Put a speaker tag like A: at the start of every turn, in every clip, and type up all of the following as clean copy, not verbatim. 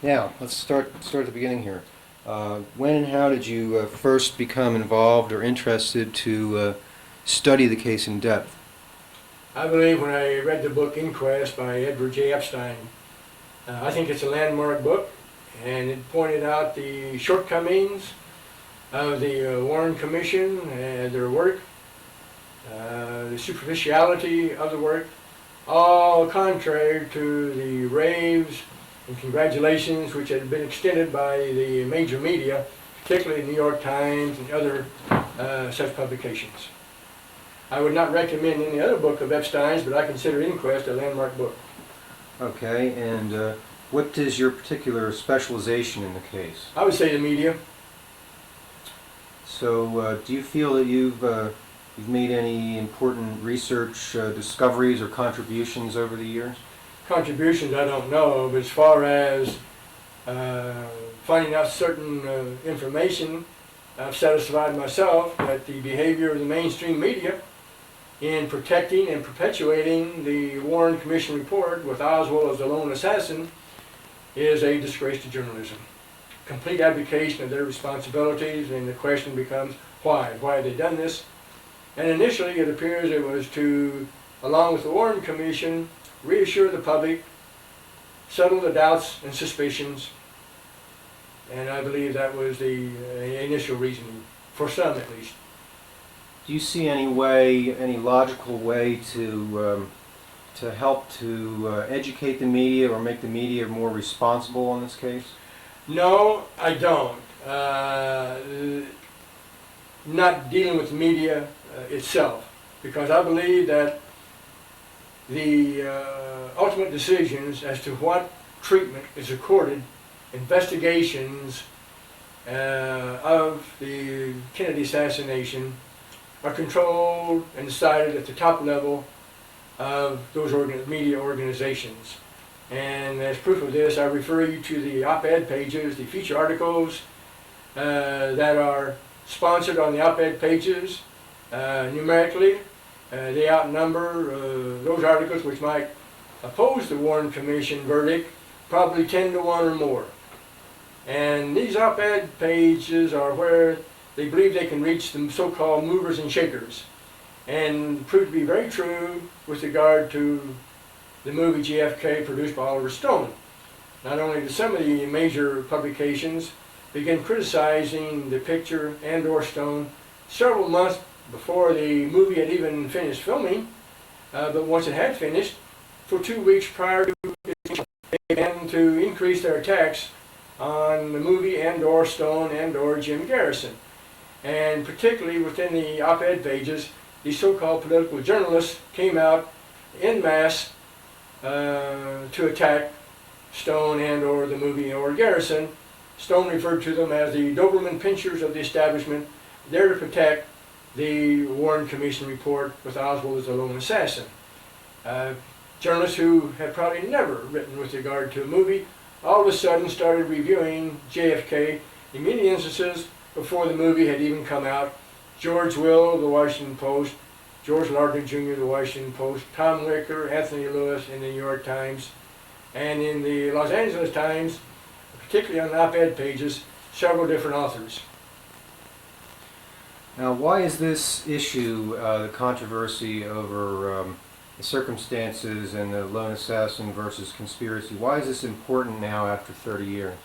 A: Now, let's start at the beginning here. When and how did you first become involved or interested to study the case in depth?
B: I believe when I read the book Inquest by Edward J. Epstein, I think it's a landmark book, and it pointed out the shortcomings of the Warren Commission and their work, the superficiality of the work, all contrary to the raves and congratulations which had been extended by the major media, particularly the New York Times and other such publications. I would not recommend any other book of Epstein's, but I consider Inquest a landmark book.
A: Okay, and what is your particular specialization in the case?
B: I would say the media.
A: So, do you feel that you've made any important research discoveries or contributions over the years?
B: Contributions I don't know, but as far as finding out certain information, I've satisfied myself that the behavior of the mainstream media in protecting and perpetuating the Warren Commission report with Oswald as the lone assassin is a disgrace to journalism. Complete abdication of their responsibilities, and the question becomes why? Why have they done this? And initially it appears it was to, along with the Warren Commission, reassure the public, settle the doubts and suspicions, and I believe that was the initial reasoning, for some at least.
A: Do you see any logical way to help to educate the media or make the media more responsible on this case?
B: No, I don't. Not dealing with the media itself, because I believe that the ultimate decisions as to what treatment is accorded, investigations of the Kennedy assassination are controlled and decided at the top level of those media organizations. And as proof of this, I refer you to the op-ed pages, the feature articles that are sponsored on the op-ed pages numerically. They outnumber those articles which might oppose the Warren Commission verdict, probably 10 to 1 or more. And these op-ed pages are where they believe they can reach the so-called movers and shakers, and prove to be very true with regard to the movie JFK produced by Oliver Stone. Not only did some of the major publications begin criticizing the picture and/or Stone several months before the movie had even finished filming, but once it had finished, for 2 weeks prior to it, they began to increase their attacks on the movie and/or Stone and/or Jim Garrison. And particularly within the op-ed pages, these so-called political journalists came out en masse to attack Stone and/or the movie or Garrison. Stone referred to them as the Doberman pinchers of the establishment, there to protect the Warren Commission report with Oswald as the lone assassin. Journalists who had probably never written with regard to a movie all of a sudden started reviewing JFK in many instances before the movie had even come out. George Will, the Washington Post, George Lardner Jr., the Washington Post, Tom Wicker, Anthony Lewis in the New York Times, and in the Los Angeles Times, particularly on the op-ed pages, several different authors.
A: Now, why is this issue, the controversy over the circumstances and the lone assassin versus conspiracy, why is this important now after 30 years?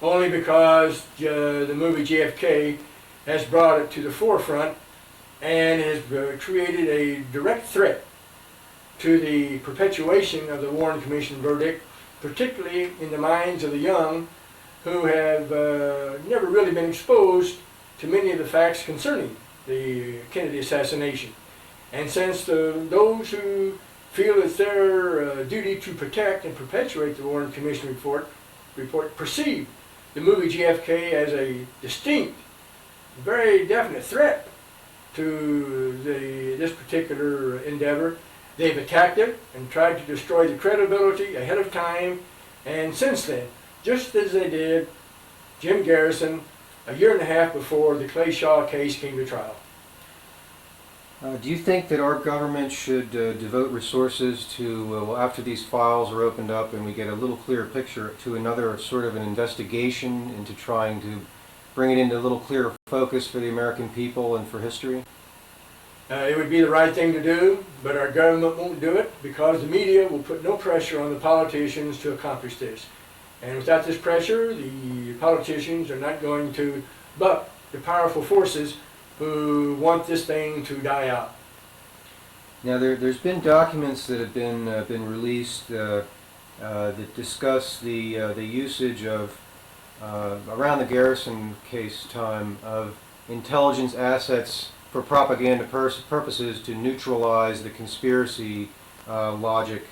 B: Only because the movie JFK has brought it to the forefront and has created a direct threat to the perpetuation of the Warren Commission verdict, particularly in the minds of the young who have never really been exposed to many of the facts concerning the Kennedy assassination. And since those who feel it's their duty to protect and perpetuate the Warren Commission report perceive the movie JFK as a distinct, very definite threat to this particular endeavor, they've attacked it and tried to destroy the credibility ahead of time, and since then, just as they did Jim Garrison a year and a half before the Clay Shaw case came to trial.
A: Do you think that our government should devote resources to, well, after these files are opened up and we get a little clearer picture, to another sort of an investigation into trying to bring it into a little clearer focus for the American people and for history?
B: It would be the right thing to do, but our government won't do it because the media will put no pressure on the politicians to accomplish this. And without this pressure, the politicians are not going to buck the powerful forces who want this thing to die out.
A: Now, there's been documents that have been released that discuss the usage of around the Garrison case time of intelligence assets for propaganda purposes to neutralize the conspiracy logic.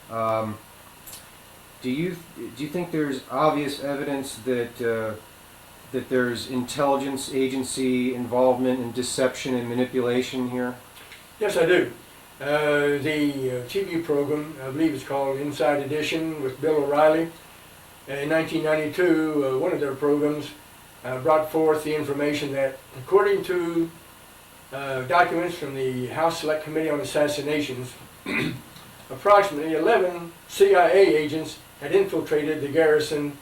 A: Do you think there's obvious evidence that that there's intelligence agency involvement in deception and manipulation here?
B: Yes, I do. The TV program, I believe it's called Inside Edition with Bill O'Reilly, in 1992, one of their programs brought forth the information that, according to documents from the House Select Committee on Assassinations, approximately 11 CIA agents had infiltrated the Garrison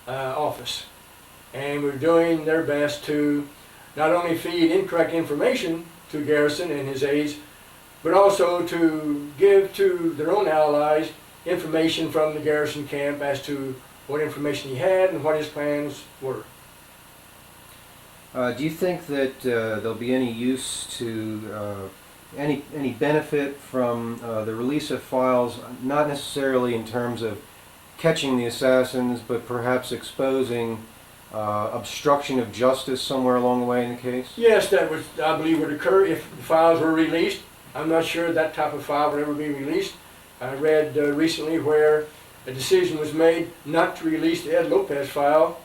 B: office and were doing their best to not only feed incorrect information to Garrison and his aides, but also to give to their own allies information from the Garrison camp as to what information he had and what his plans were.
A: Do you think that there'll be any use to any benefit from the release of files, not necessarily in terms of catching the assassins, but perhaps exposing obstruction of justice somewhere along the way in the case?
B: Yes, that would, I believe, would occur if the files were released. I'm not sure that type of file would ever be released. I read recently where a decision was made not to release the Ed Lopez file.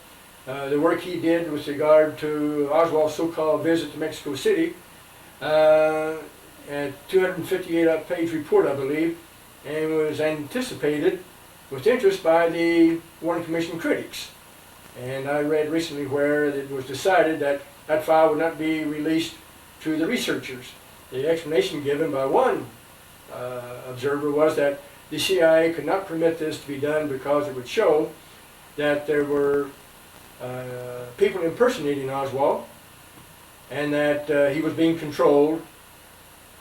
B: The work he did with regard to Oswald's so-called visit to Mexico City, a 258-page report, I believe, and was anticipated with interest by the Warren Commission critics. And I read recently where it was decided that that file would not be released to the researchers. The explanation given by one observer was that the CIA could not permit this to be done because it would show that there were people impersonating Oswald, and that he was being controlled,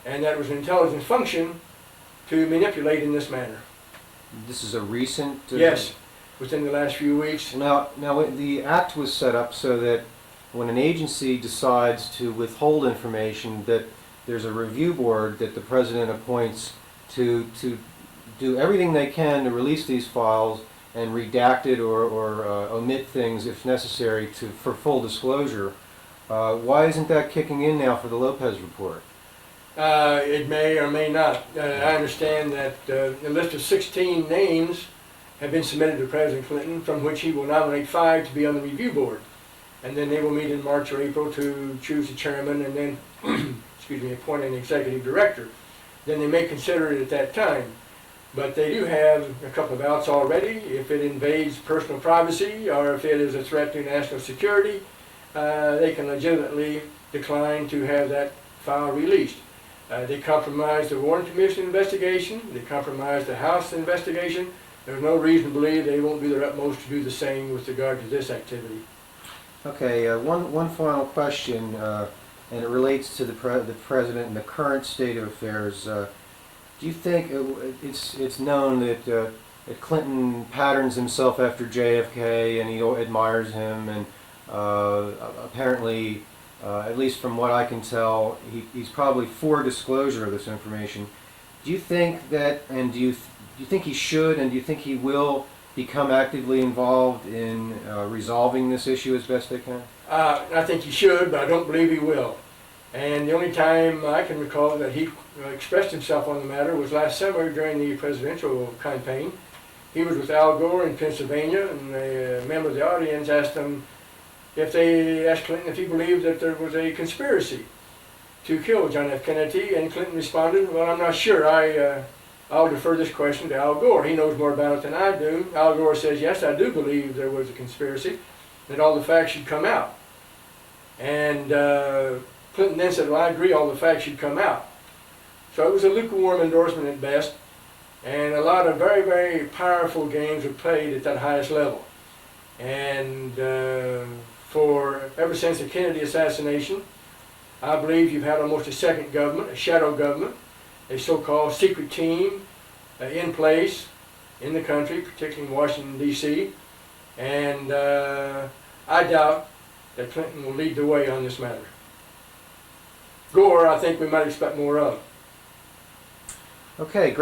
B: and that it was an intelligence function to manipulate in this manner.
A: This is a recent...
B: Yes, within the last few weeks.
A: Now, the act was set up so that when an agency decides to withhold information, that there's a review board that the president appoints to do everything they can to release these files and redact it or omit things if necessary for full disclosure. Why isn't that kicking in now for the Lopez report?
B: It may or may not. I understand that a list of 16 names have been submitted to President Clinton, from which he will nominate 5 to be on the review board. And then they will meet in March or April to choose the chairman and then excuse me, appoint an executive director. Then they may consider it at that time. But they do have a couple of outs already. If it invades personal privacy or if it is a threat to national security, they can legitimately decline to have that file released. They compromised the Warren Commission investigation. They compromised the House investigation. There's no reason to believe they won't do their utmost to do the same with regard to this activity.
A: Okay, one final question, and it relates to the president and the current state of affairs. Do you think it's known that Clinton patterns himself after JFK and he admires him, and apparently, at least from what I can tell, he's probably for disclosure of this information. Do you think that, and do you think he should, and do you think he will become actively involved in resolving this issue as best they can?
B: I think he should, but I don't believe he will. And the only time I can recall that he expressed himself on the matter was last summer during the presidential campaign. He was with Al Gore in Pennsylvania, and a member of the audience asked him if they asked Clinton if he believed that there was a conspiracy to kill John F. Kennedy, and Clinton responded, "Well, I'm not sure. I'll defer this question to Al Gore. He knows more about it than I do." Al Gore says, "Yes, I do believe there was a conspiracy, that all the facts should come out." And Clinton then said, "Well, I agree, all the facts should come out." So it was a lukewarm endorsement at best, and a lot of very, very powerful games were played at that highest level. And for ever since the Kennedy assassination, I believe you've had almost a second government, a shadow government, a so-called secret team in place in the country, particularly in Washington, D.C. And I doubt that Clinton will lead the way on this matter. Gore, I think we might expect more of.
A: Okay, great.